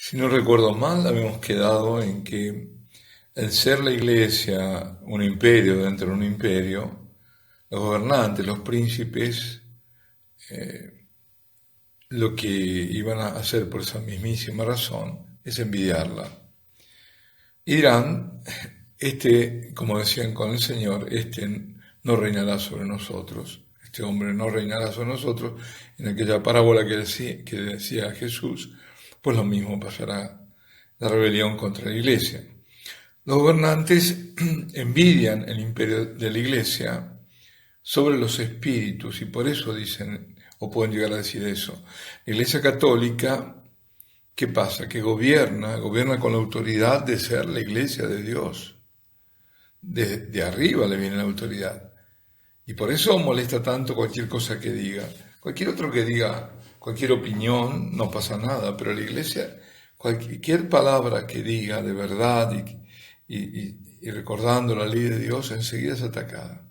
Si no recuerdo mal, habíamos quedado en que el ser la iglesia un imperio dentro de un imperio, los gobernantes, los príncipes, lo que iban a hacer por esa mismísima razón es envidiarla. Y dirán, como decían con el Señor, no reinará sobre nosotros, este hombre no reinará sobre nosotros. En aquella parábola que decía Jesús, pues lo mismo pasará, la rebelión contra la iglesia. Los gobernantes envidian el imperio de la iglesia sobre los espíritus y por eso dicen, o pueden llegar a decir eso. La iglesia católica, ¿qué pasa? Que gobierna con la autoridad de ser la iglesia de Dios. De arriba le viene la autoridad. Y por eso molesta tanto cualquier cosa que diga. Cualquier otro que diga, cualquier opinión, no pasa nada, pero la iglesia, cualquier palabra que diga de verdad y recordando la ley de Dios, enseguida es atacada.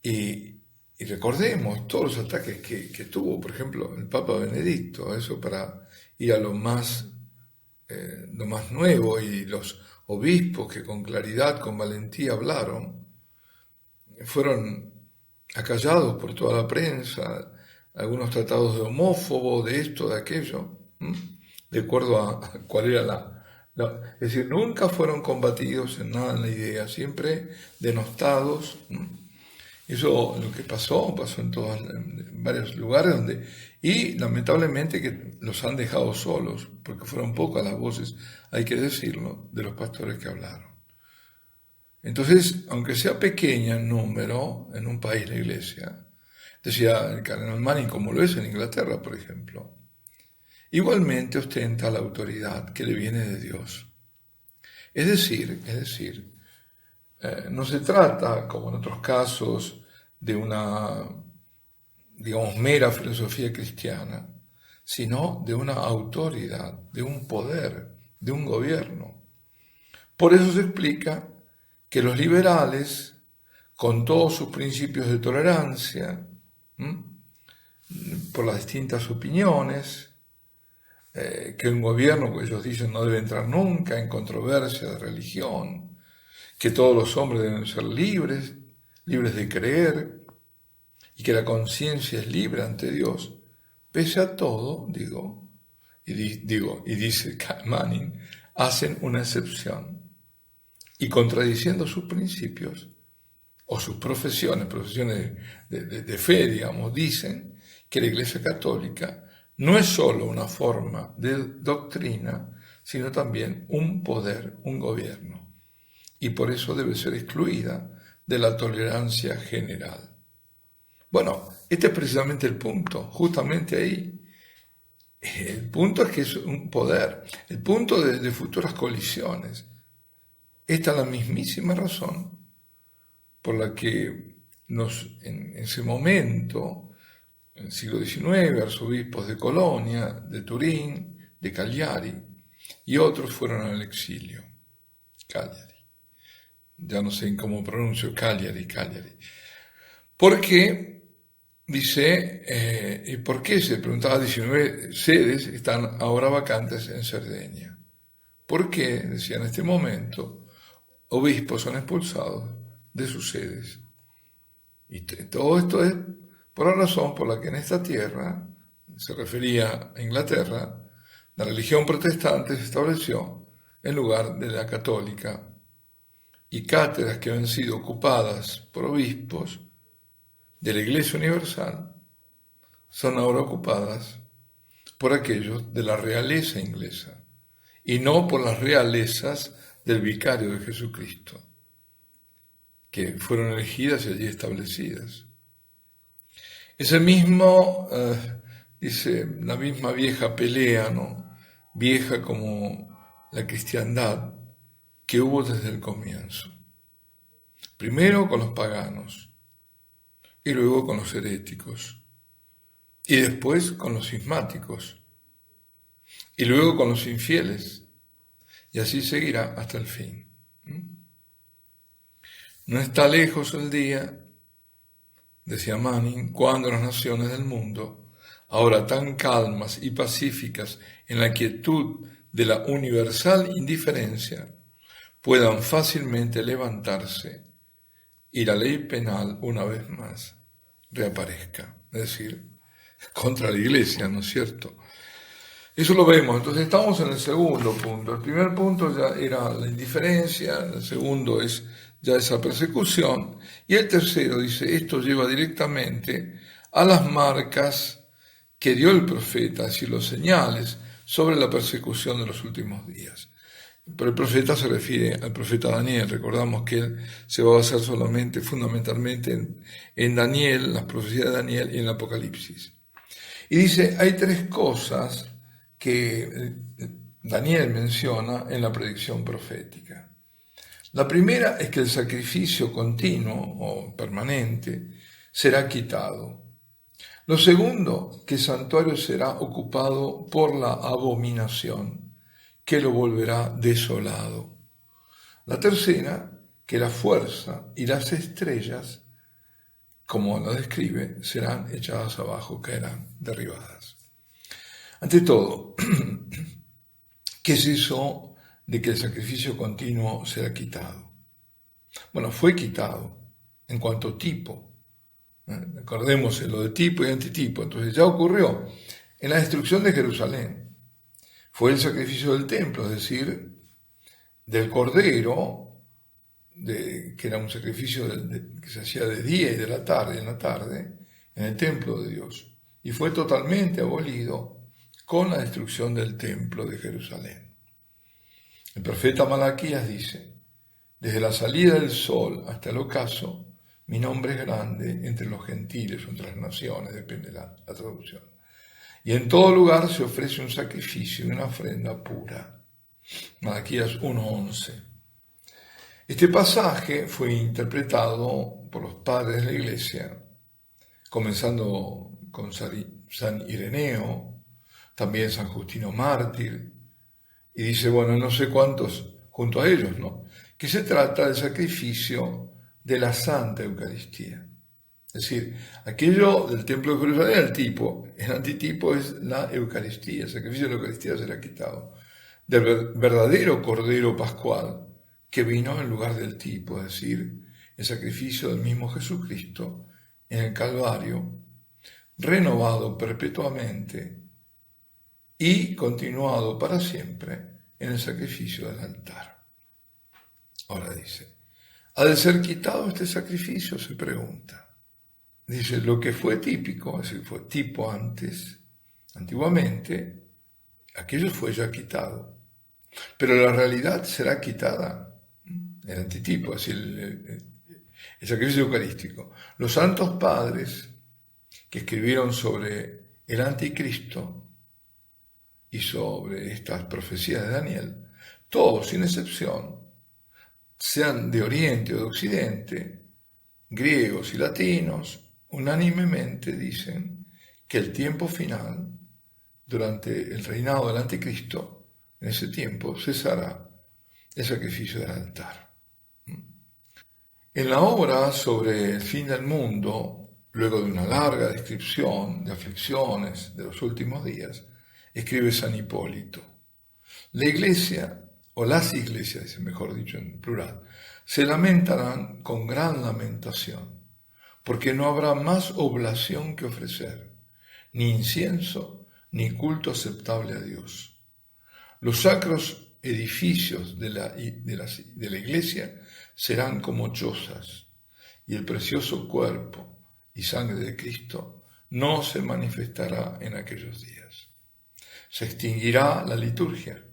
Y recordemos todos los ataques que tuvo, por ejemplo, el Papa Benedicto, eso para ir a lo más nuevo, y los obispos que con claridad, con valentía hablaron, fueron acallados por toda la prensa, algunos tratados de homófobo, de esto, de aquello, de acuerdo a cuál era es decir, nunca fueron combatidos en nada en la idea, siempre denostados. Eso lo que pasó en varios lugares y lamentablemente que los han dejado solos, porque fueron pocas las voces, hay que decirlo, de los pastores que hablaron. Entonces, aunque sea pequeña en número en un país la iglesia, decía el cardenal Manning, como lo es en Inglaterra, por ejemplo, igualmente ostenta la autoridad que le viene de Dios. Es decir, no se trata, como en otros casos, de una, digamos, mera filosofía cristiana, sino de una autoridad, de un poder, de un gobierno. Por eso se explica que los liberales, con todos sus principios de tolerancia, por las distintas opiniones, que un gobierno, que ellos dicen, no debe entrar nunca en controversia de religión, que todos los hombres deben ser libres de creer, y que la conciencia es libre ante Dios, pese a todo, y dice Manning, hacen una excepción, y contradiciendo sus principios, o sus profesiones de fe, digamos, dicen que la Iglesia Católica no es solo una forma de doctrina, sino también un poder, un gobierno, y por eso debe ser excluida de la tolerancia general. Bueno, este es precisamente el punto, justamente ahí. El punto es que es un poder, el punto de futuras colisiones. Esta es la mismísima razón por la que en ese momento, en el siglo XIX, arzobispos de Colonia, de Turín, de Cagliari y otros fueron al exilio. Cagliari. Ya no sé cómo pronuncio Cagliari. Porque, dice, ¿y por qué? Se preguntaba, 19 sedes están ahora vacantes en Cerdeña. ¿Por qué? Decía, en este momento, obispos son expulsados de sus sedes. Y todo esto es por la razón por la que en esta tierra, se refería a Inglaterra, la religión protestante se estableció en lugar de la católica, y cátedras que habían sido ocupadas por obispos de la Iglesia Universal son ahora ocupadas por aquellos de la realeza inglesa y no por las realezas del vicario de Jesucristo, que fueron elegidas y allí establecidas. Ese mismo, dice, la misma vieja pelea, ¿no? Vieja como la cristiandad que hubo desde el comienzo. Primero con los paganos, y luego con los heréticos, y después con los cismáticos, y luego con los infieles, y así seguirá hasta el fin. No está lejos el día, decía Manning, cuando las naciones del mundo ahora tan calmas y pacíficas en la quietud de la universal indiferencia, puedan fácilmente levantarse y la ley penal una vez más reaparezca, es decir, contra la Iglesia, ¿no es cierto? Eso lo vemos, entonces estamos en el segundo punto. El primer punto ya era la indiferencia, el segundo es ya esa persecución, y el tercero dice, esto lleva directamente a las marcas que dio el profeta, es decir, los señales sobre la persecución de los últimos días. Pero el profeta se refiere al profeta Daniel. Recordamos que él se va a basar fundamentalmente en Daniel, las profecías de Daniel y en el Apocalipsis. Y dice, hay tres cosas que Daniel menciona en la predicción profética. La primera es que el sacrificio continuo o permanente será quitado. Lo segundo, que el santuario será ocupado por la abominación, que lo volverá desolado. La tercera, que la fuerza y las estrellas, como lo describe, serán echadas abajo, caerán derribadas. Ante todo, ¿qué es eso de que el sacrificio continuo será quitado? Bueno, fue quitado en cuanto tipo. Recordemos lo de tipo y antitipo. Entonces ya ocurrió en la destrucción de Jerusalén. Fue el sacrificio del templo, es decir, del cordero, que era un sacrificio que se hacía de día y de la tarde, en la tarde, en el templo de Dios. Y fue totalmente abolido con la destrucción del templo de Jerusalén. El profeta Malaquías dice, desde la salida del sol hasta el ocaso, mi nombre es grande entre los gentiles o entre las naciones, depende de la traducción. Y en todo lugar se ofrece un sacrificio y una ofrenda pura. Malaquías 1:11. Este pasaje fue interpretado por los padres de la Iglesia, comenzando con San Ireneo, también San Justino Mártir, y dice, bueno, no sé cuántos junto a ellos, ¿no? Que se trata del sacrificio de la Santa Eucaristía. Es decir, aquello del templo de Jerusalén era el tipo, el antitipo es la Eucaristía, el sacrificio de la Eucaristía será quitado. Del verdadero Cordero Pascual que vino en lugar del tipo, es decir, el sacrificio del mismo Jesucristo en el Calvario, renovado perpetuamente y continuado para siempre en el sacrificio del altar. Ahora dice, ¿ha de ser quitado este sacrificio? Se pregunta. Dice, lo que fue típico, es decir, fue tipo antes, antiguamente, aquello fue ya quitado. Pero la realidad será quitada, el antitipo, es decir, el sacrificio eucarístico. Los santos padres que escribieron sobre el anticristo y sobre estas profecías de Daniel, todos sin excepción, sean de Oriente o de Occidente, griegos y latinos, unánimemente dicen que el tiempo final, durante el reinado del anticristo, en ese tiempo cesará el sacrificio del altar. En la obra sobre el fin del mundo, luego de una larga descripción de aflicciones de los últimos días, escribe San Hipólito, la Iglesia, o las iglesias, mejor dicho en plural, se lamentarán con gran lamentación, porque no habrá más oblación que ofrecer, ni incienso, ni culto aceptable a Dios. Los sacros edificios de la iglesia serán como chozas, y el precioso cuerpo y sangre de Cristo no se manifestará en aquellos días. Se extinguirá la liturgia,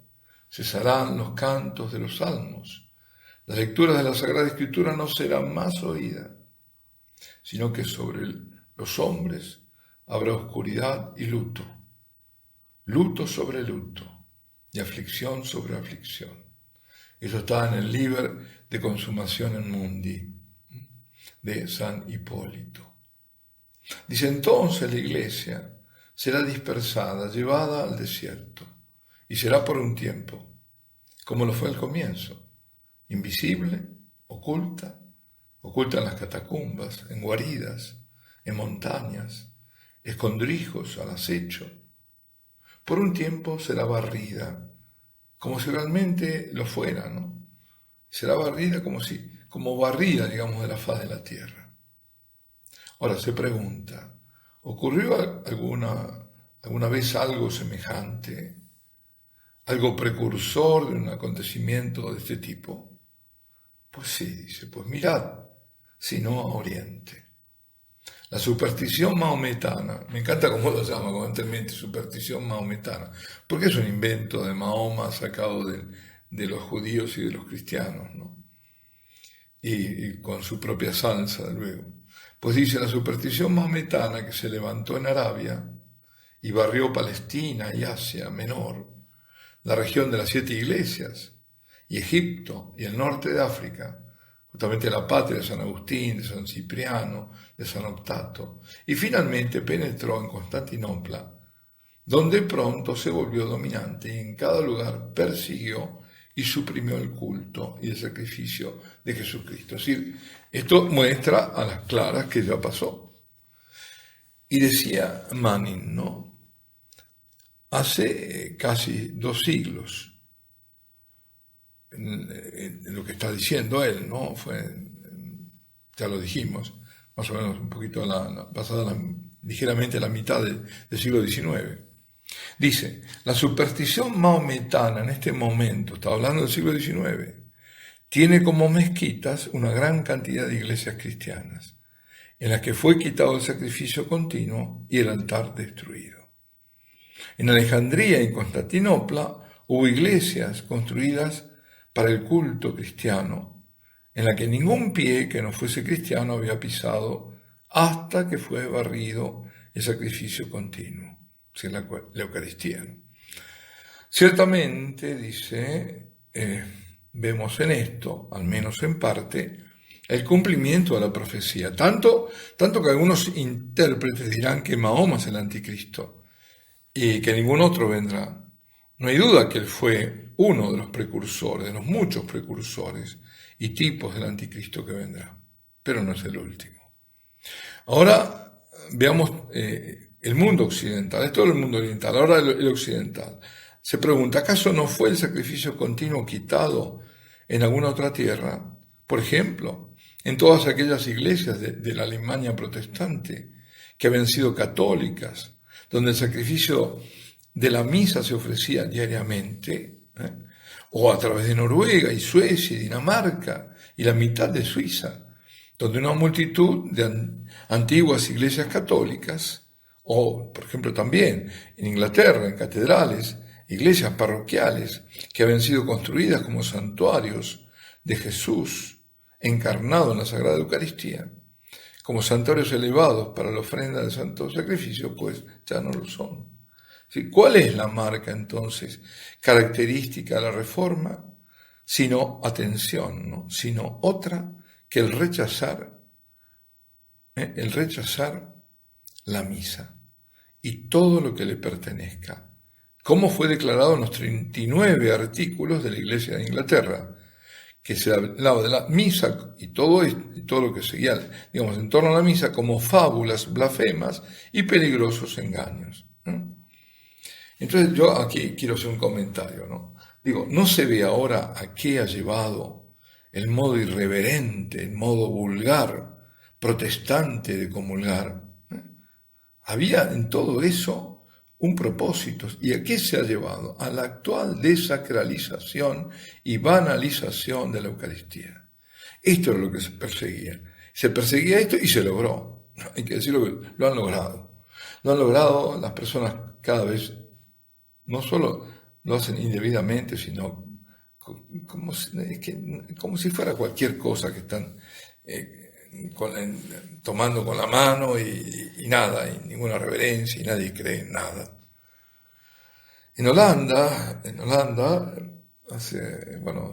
cesarán los cantos de los salmos, la lectura de la Sagrada Escritura no será más oída, sino que sobre los hombres habrá oscuridad y luto, luto sobre luto y aflicción sobre aflicción. Eso está en el Liber de Consumationem Mundi de San Hipólito. Dice, entonces la Iglesia será dispersada, llevada al desierto, y será por un tiempo, como lo fue al comienzo, invisible, oculta en las catacumbas, en guaridas, en montañas, escondrijos al acecho. Por un tiempo será barrida, como si realmente lo fuera, ¿no? Será barrida como barrida, digamos, de la faz de la tierra. Ahora se pregunta, ¿ocurrió alguna vez algo semejante, algo precursor de un acontecimiento de este tipo? Pues sí, dice, pues mirad, si no a Oriente. La superstición maometana, me encanta cómo lo llama constantemente, superstición maometana, porque es un invento de Mahoma sacado de los judíos y de los cristianos, ¿no? Y con su propia salsa, luego. Pues dice, la superstición maometana que se levantó en Arabia y barrió Palestina y Asia Menor, la región de las 7 iglesias, y Egipto y el norte de África, justamente la patria de San Agustín, de San Cipriano, de San Octato, y finalmente penetró en Constantinopla, donde pronto se volvió dominante y en cada lugar persiguió y suprimió el culto y el sacrificio de Jesucristo. Es decir, esto muestra a las claras que ya pasó. Y decía Manning, ¿no? Hace casi 2 siglos, lo que está diciendo él, ¿no? Ya lo dijimos, más o menos un poquito pasada ligeramente la mitad del siglo XIX. Dice, la superstición maometana en este momento, está hablando del siglo XIX, tiene como mezquitas una gran cantidad de iglesias cristianas, en las que fue quitado el sacrificio continuo y el altar destruido. En Alejandría y en Constantinopla hubo iglesias construidas para el culto cristiano, en la que ningún pie que no fuese cristiano había pisado hasta que fue barrido el sacrificio continuo, si es la Eucaristía. Ciertamente, dice, vemos en esto, al menos en parte, el cumplimiento de la profecía, tanto que algunos intérpretes dirán que Mahoma es el anticristo y que ningún otro vendrá. No hay duda que él fue uno de los precursores, de los muchos precursores y tipos del anticristo que vendrá, pero no es el último. Ahora veamos el mundo occidental, es todo el mundo oriental, ahora el occidental. Se pregunta, ¿acaso no fue el sacrificio continuo quitado en alguna otra tierra? Por ejemplo, en todas aquellas iglesias de la Alemania protestante que habían sido católicas, donde el sacrificio de la misa se ofrecía diariamente, o a través de Noruega y Suecia y Dinamarca y la mitad de Suiza, donde una multitud de antiguas iglesias católicas, o por ejemplo también en Inglaterra, en catedrales, iglesias parroquiales que habían sido construidas como santuarios de Jesús encarnado en la Sagrada Eucaristía, como santuarios elevados para la ofrenda de santo sacrificio, pues ya no lo son. ¿Cuál es la marca entonces característica de la Reforma? Sino, atención, ¿no? Sino otra que el rechazar la misa y todo lo que le pertenezca, como fue declarado en los 39 artículos de la Iglesia de Inglaterra, que se hablaba de la misa y todo lo que seguía, digamos, en torno a la misa como fábulas blasfemas y peligrosos engaños. Entonces yo aquí quiero hacer un comentario, ¿no? Digo, ¿no se ve ahora a qué ha llevado el modo irreverente, el modo vulgar, protestante de comulgar? Había en todo eso un propósito. ¿Y a qué se ha llevado? A la actual desacralización y banalización de la Eucaristía. Esto es lo que se perseguía. Se perseguía esto y se logró. Hay que decirlo que lo han logrado. Lo han logrado las personas cada vez. No solo lo hacen indebidamente, sino como si fuera cualquier cosa que están tomando con la mano y nada, y ninguna reverencia, y nadie cree en nada. En Holanda,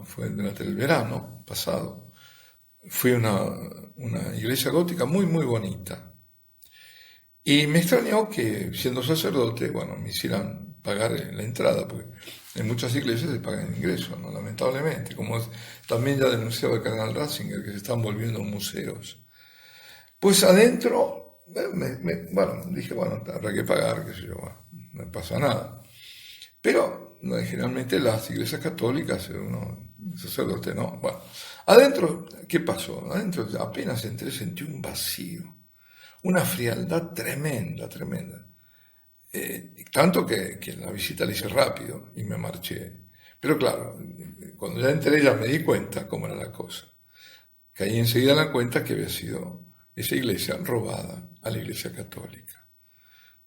fue durante el verano pasado, fui a una iglesia gótica muy, muy bonita. Y me extrañó que, siendo sacerdote, me hicieran pagar la entrada, porque en muchas iglesias se pagan ingresos, ¿no? Lamentablemente, como también ya denunciaba el cardenal Ratzinger, que se están volviendo museos. Pues adentro bueno, dije, bueno, habrá que pagar, qué sé yo, bueno, no pasa nada. Pero generalmente las iglesias católicas, sacerdote, no. Bueno, adentro, ¿qué pasó? Adentro apenas entré, sentí un vacío, una frialdad tremenda, tremenda. Tanto que la visita la hice rápido y me marché. Pero claro, cuando ya entré ya me di cuenta cómo era la cosa. Caí enseguida en la cuenta que había sido esa iglesia robada a la iglesia católica.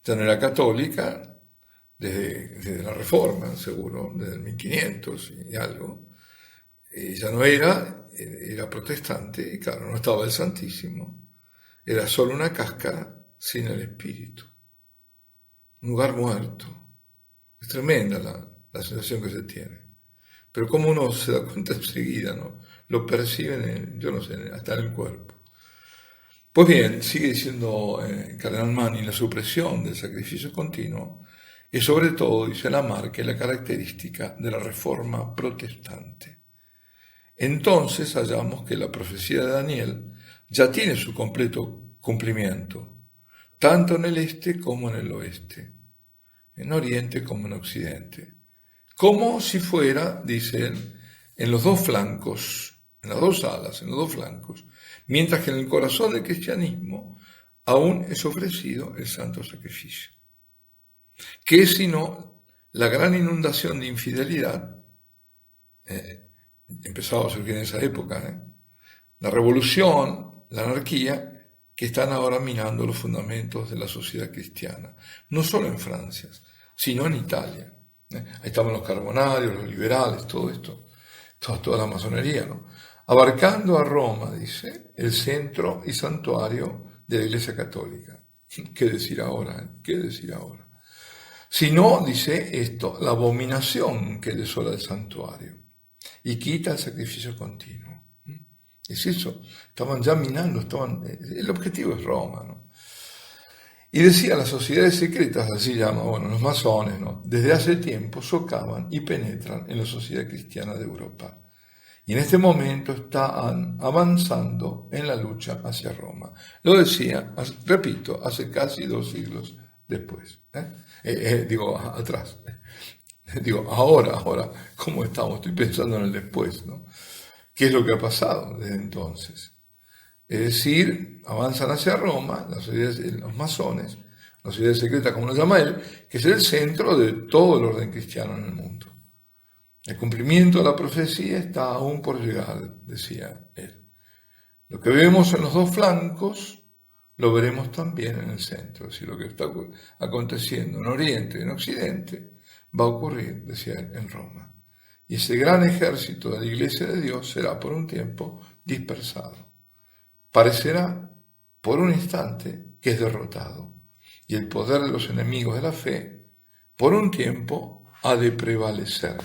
Ya no era católica desde la Reforma, seguro, desde el 1500 y algo. Ya no era protestante y claro, no estaba el Santísimo. Era solo una cáscara sin el espíritu. Un lugar muerto. Es tremenda la sensación que se tiene. Pero como uno se da cuenta enseguida, ¿no? Lo perciben, yo no sé, hasta en el cuerpo. Pues bien, sigue diciendo Cardenal Manni, la supresión del sacrificio continuo es sobre todo, dice, la marca y la característica de la Reforma protestante. Entonces hallamos que la profecía de Daniel ya tiene su completo cumplimiento, tanto en el este como en el oeste, en oriente como en occidente, como si fuera, dice él, en los dos flancos, en las dos alas, en los dos flancos, mientras que en el corazón del cristianismo aún es ofrecido el santo sacrificio. ¿Qué es sino la gran inundación de infidelidad? Empezaba a surgir en esa época, la revolución, la anarquía, que están ahora minando los fundamentos de la sociedad cristiana, no solo en Francia, sino en Italia. Ahí estaban los carbonarios, los liberales, todo esto, toda la masonería, ¿no? Abarcando a Roma, dice, el centro y santuario de la Iglesia Católica. ¿Qué decir ahora? ¿Qué decir ahora? Si no, dice esto, la abominación que desola el santuario y quita el sacrificio continuo. Es eso, estaban ya minando, el objetivo es Roma, ¿no? Y decía, las sociedades secretas, así llaman, bueno, los masones, ¿no? Desde hace tiempo socavan y penetran en la sociedad cristiana de Europa. Y en este momento están avanzando en la lucha hacia Roma. Lo decía, repito, hace casi 2 siglos después. Atrás. Ahora, ¿cómo estamos? Estoy pensando en el después, ¿no? ¿Qué es lo que ha pasado desde entonces? Es decir, avanzan hacia Roma, los masones, la sociedad secreta, como lo llama él, que es el centro de todo el orden cristiano en el mundo. El cumplimiento de la profecía está aún por llegar, decía él. Lo que vemos en los dos flancos, lo veremos también en el centro. Es decir, lo que está aconteciendo en Oriente y en Occidente va a ocurrir, decía él, en Roma. Y ese gran ejército de la Iglesia de Dios será por un tiempo dispersado. Parecerá por un instante que es derrotado. Y el poder de los enemigos de la fe, por un tiempo, ha de prevalecer.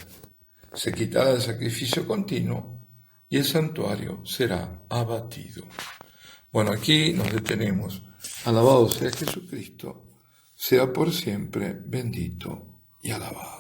Se quitará el sacrificio continuo y el santuario será abatido. Bueno, aquí nos detenemos. Alabado sea Jesucristo, sea por siempre bendito y alabado.